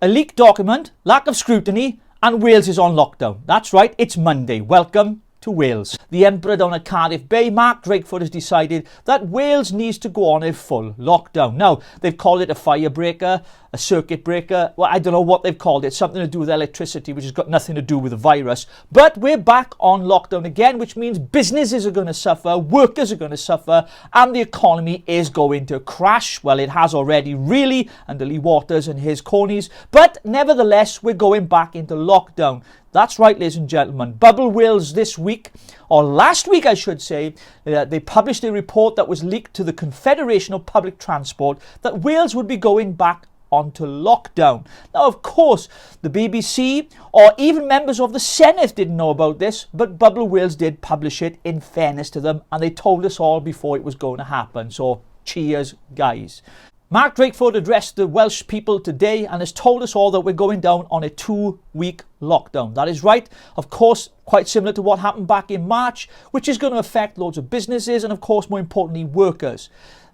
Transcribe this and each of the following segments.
A leaked document, lack of scrutiny, and Wales is on lockdown. That's right, it's Monday. Welcome to Wales. The Emperor down at Cardiff Bay, Mark Drakeford, has decided that Wales needs to go on a full lockdown. Now, they've called it a firebreaker, a circuit breaker. Well, I don't know what they've called it. Something to do with electricity, which has got nothing to do with the virus. But we're back on lockdown again, which means businesses are going to suffer, workers are going to suffer, and the economy is going to crash. Well, it has already, really, under Lee Waters and his conies. But nevertheless, we're going back into lockdown. That's right, ladies and gentlemen. Bubble Wales this week, or last week I should say, they published a report that was leaked to the Confederation of Public Transport that Wales would be going back onto lockdown. Now, of course, the BBC or even members of the Senate didn't know about this, but Bubble Wales did publish it in fairness to them, and they told us all before it was going to happen. So, cheers, guys. Mark Drakeford addressed the Welsh people today and has told us all that we're going down on a 2-week lockdown. That is right, of course, quite similar to what happened back in March, which is going to affect loads of businesses and, of course, more importantly, workers.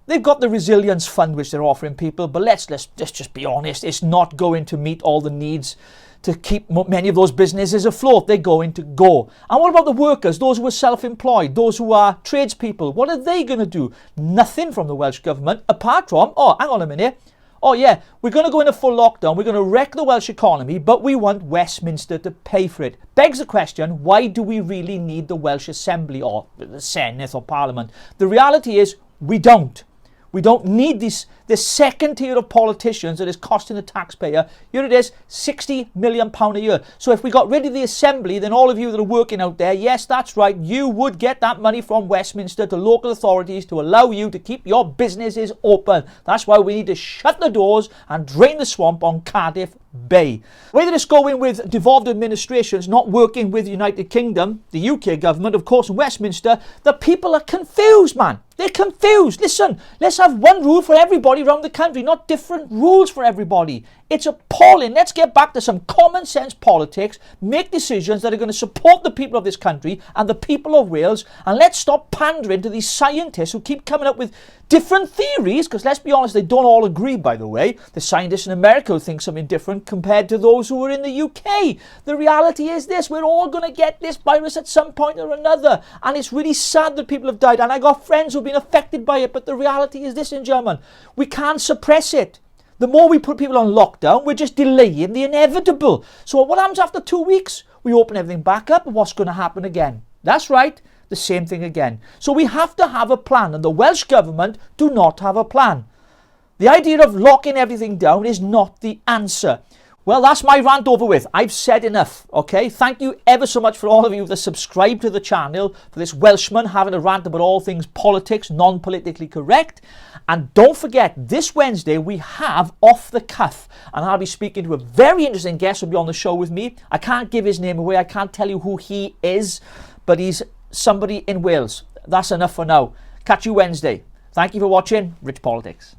They've got the resilience fund which they're offering people, but let's just be honest, it's not going to meet all the needs to keep many of those businesses afloat. They're going to go. And what about the workers, those who are self-employed, those who are tradespeople? What are they going to do? Nothing from the Welsh Government, apart from, oh, hang on a minute. Oh yeah, we're going to go in a full lockdown. We're going to wreck the Welsh economy, but we want Westminster to pay for it. Begs the question, why do we really need the Welsh Assembly or the Senate or Parliament? The reality is, we don't. We don't need this second tier of politicians that is costing the taxpayer, here it is, £60 million a year. So if we got rid of the Assembly, then all of you that are working out there, yes, that's right, you would get that money from Westminster to local authorities to allow you to keep your businesses open. That's why we need to shut the doors and drain the swamp on Cardiff Bay. The way that it's going with devolved administrations, not working with the United Kingdom, the UK government, of course, in Westminster, the people are confused, man. They're confused. Listen, let's have one rule for everybody around the country, not different rules for everybody. It's appalling. Let's get back to some common sense politics, make decisions that are going to support the people of this country and the people of Wales, and let's stop pandering to these scientists who keep coming up with different theories, because let's be honest, they don't all agree, by the way. The scientists in America who think something different compared to those who are in the UK. The reality is this, we're all going to get this virus at some point or another, and it's really sad that people have died, and I got friends who've been affected by it, but the reality is this, in German, we can't suppress it. The more we put people on lockdown, we're just delaying the inevitable. So what happens after 2 weeks? We open everything back up, and what's going to happen again? That's right, the same thing again. So we have to have a plan, and the Welsh Government do not have a plan. The idea of locking everything down is not the answer. Well, that's my rant over with. I've said enough, okay? Thank you ever so much for all of you that subscribe to the channel, for this Welshman having a rant about all things politics, non-politically correct. And don't forget, this Wednesday we have Off the Cuff, and I'll be speaking to a very interesting guest who'll be on the show with me. I can't give his name away. I can't tell you who he is, but he's somebody in Wales. That's enough for now. Catch you Wednesday. Thank you for watching Rich Politics.